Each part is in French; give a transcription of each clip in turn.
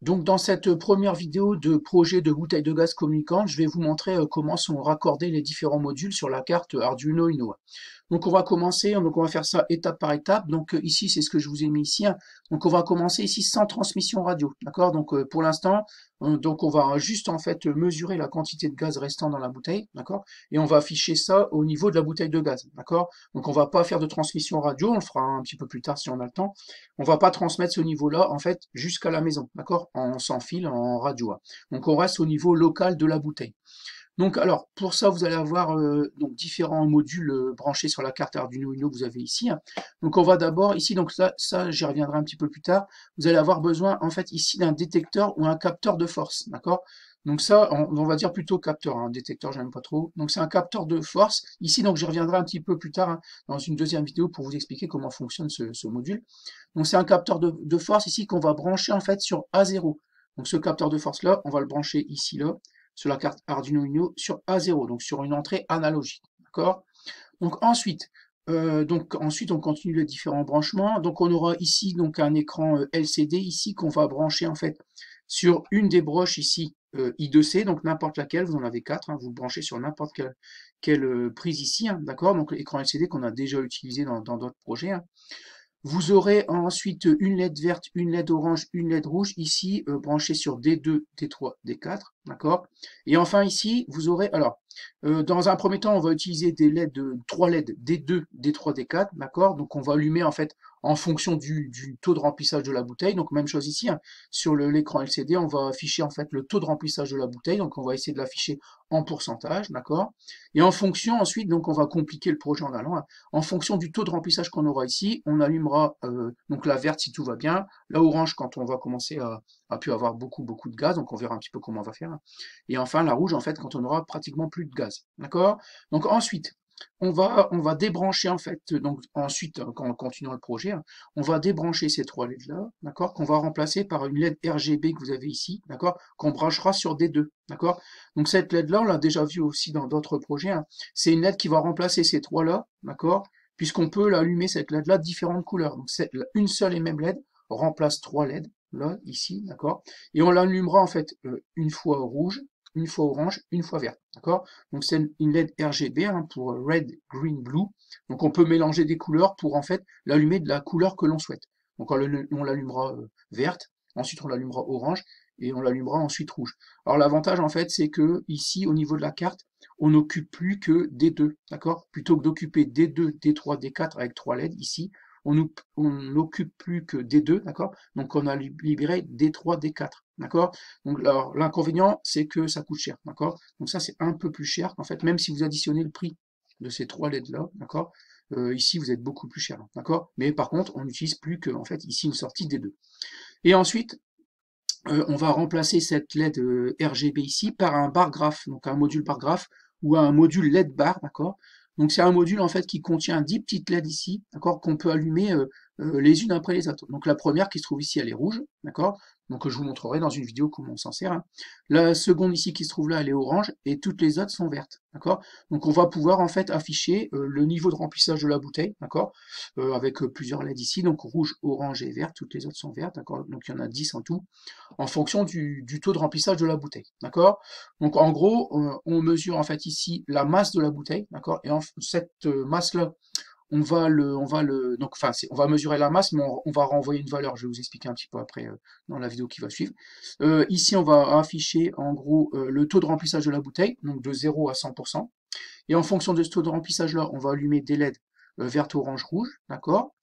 Donc dans cette première vidéo de projet de bouteille de gaz communicante, je vais vous montrer comment sont raccordés les différents modules sur la carte Arduino Uno. Donc on va commencer, donc on va faire ça étape par étape. Donc ici c'est ce que je vous ai mis ici, hein. Donc on va commencer ici sans transmission radio, d'accord? Donc pour l'instant, donc on va juste en fait mesurer la quantité de gaz restant dans la bouteille, d'accord? Et on va afficher ça au niveau de la bouteille de gaz, d'accord? Donc on va pas faire de transmission radio, on le fera un petit peu plus tard si on a le temps. On va pas transmettre ce niveau-là en fait jusqu'à la maison, d'accord? En sans fil, en radio, hein. Donc on reste au niveau local de la bouteille. Donc alors pour ça vous allez avoir donc différents modules branchés sur la carte Arduino Uno que vous avez ici, hein. Donc on va d'abord ici, donc ça j'y reviendrai un petit peu plus tard. Vous allez avoir besoin en fait ici d'un détecteur ou un capteur de force, d'accord? Donc ça, on va dire plutôt capteur, hein. Détecteur, j'aime pas trop. Donc c'est un capteur de force. Ici, donc j'y reviendrai un petit peu plus tard, hein, dans une deuxième vidéo pour vous expliquer comment fonctionne ce module. Donc c'est un capteur de force ici qu'on va brancher en fait sur A0. Donc ce capteur de force là, on va le brancher ici là, sur la carte Arduino Uno sur A0, donc sur une entrée analogique. D'accord? Donc ensuite, on continue les différents branchements. Donc on aura ici donc un écran LCD ici qu'on va brancher en fait sur une des broches ici I2C, donc n'importe laquelle, vous en avez quatre, hein, vous le branchez sur n'importe quelle prise ici, hein, d'accord? Donc l'écran LCD qu'on a déjà utilisé dans d'autres projets, hein. Vous aurez ensuite une LED verte, une LED orange, une LED rouge, ici branchée sur D2, D3, D4, d'accord? Et enfin ici, vous aurez, alors, dans un premier temps, on va utiliser des LED, 3 LED D2, D3, D4, d'accord? Donc on va allumer en fait en fonction du taux de remplissage de la bouteille. Donc même chose ici, hein, sur l'écran LCD, on va afficher en fait le taux de remplissage de la bouteille. Donc on va essayer de l'afficher en pourcentage, d'accord? Et en fonction ensuite, donc on va compliquer le projet en allant, hein. En fonction du taux de remplissage qu'on aura ici, on allumera donc la verte si tout va bien, la orange quand on va commencer à pu avoir beaucoup de gaz, donc on verra un petit peu comment on va faire, hein. Et enfin la rouge en fait quand on aura pratiquement plus de gaz. D'accord? Donc ensuite, on va débrancher en fait, donc ensuite, quand on continue le projet, hein, on va débrancher ces trois LED là, d'accord, qu'on va remplacer par une LED RGB que vous avez ici, d'accord, qu'on branchera sur D2, d'accord. Donc cette LED là, on l'a déjà vu aussi dans d'autres projets, hein. C'est une LED qui va remplacer ces trois là, d'accord, puisqu'on peut l'allumer cette LED là de différentes couleurs. Donc c'est une seule et même LED remplace trois LED là ici, d'accord, et on l'allumera en fait une fois rouge, une fois orange, une fois verte, d'accord. Donc c'est une LED RGB, hein, pour Red, Green, Blue. Donc on peut mélanger des couleurs pour en fait l'allumer de la couleur que l'on souhaite. Donc on l'allumera verte, ensuite on l'allumera orange et on l'allumera ensuite rouge. Alors l'avantage en fait c'est que ici au niveau de la carte, on n'occupe plus que D2, d'accord? Plutôt que d'occuper D2, D3, D4 avec 3 LED ici, on n'occupe plus que D2, d'accord? Donc on a libéré D3, D4, d'accord? Donc l'inconvénient c'est que ça coûte cher, d'accord? Donc ça c'est un peu plus cher en fait, même si vous additionnez le prix de ces trois LED là, d'accord? Ici vous êtes beaucoup plus cher, d'accord? Mais par contre on n'utilise plus que en fait ici une sortie D2. Et ensuite on va remplacer cette LED RGB ici par un bar graph, donc un module bar graph ou un module LED bar, d'accord? Donc c'est un module en fait qui contient 10 petites LED ici, d'accord, qu'on peut allumer les unes après les autres. Donc la première qui se trouve ici, elle est rouge, d'accord? Donc je vous montrerai dans une vidéo comment on s'en sert, hein. La seconde ici qui se trouve là, elle est orange et toutes les autres sont vertes, d'accord? Donc on va pouvoir en fait afficher le niveau de remplissage de la bouteille, d'accord? Avec plusieurs LED ici, donc rouge, orange et vert, toutes les autres sont vertes, d'accord? Donc il y en a 10 en tout en fonction du taux de remplissage de la bouteille, d'accord? Donc en gros, on mesure en fait ici la masse de la bouteille, d'accord? Et cette masse-là, donc enfin, on va mesurer la masse, mais on va renvoyer une valeur. Je vais vous expliquer un petit peu après dans la vidéo qui va suivre. Ici, on va afficher en gros le taux de remplissage de la bouteille, donc de 0 à 100%. Et en fonction de ce taux de remplissage-là, on va allumer des LED verte, orange, rouge, d'accord?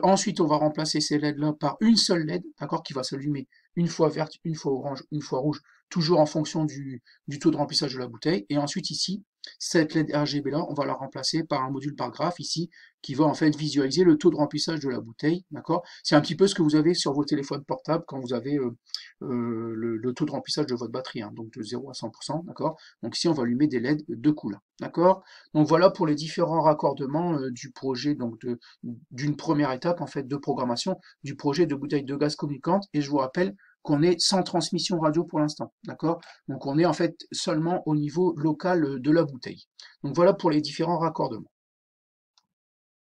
Ensuite, on va remplacer ces LED-là par une seule LED, d'accord, qui va s'allumer une fois verte, une fois orange, une fois rouge, toujours en fonction du taux de remplissage de la bouteille. Et ensuite, ici, cette LED RGB-là, on va la remplacer par un module par graphe, ici, qui va en fait visualiser le taux de remplissage de la bouteille, d'accord? C'est un petit peu ce que vous avez sur vos téléphones portables quand vous avez le taux de remplissage de votre batterie, hein, donc de 0 à 100%, d'accord? Donc ici, on va allumer des LED de couleur, d'accord? Donc voilà pour les différents raccordements du projet, donc d'une première étape en fait de programmation du projet de bouteille de gaz communicante. Et je vous rappelle qu'on est sans transmission radio pour l'instant, d'accord? Donc on est en fait seulement au niveau local de la bouteille. Donc voilà pour les différents raccordements.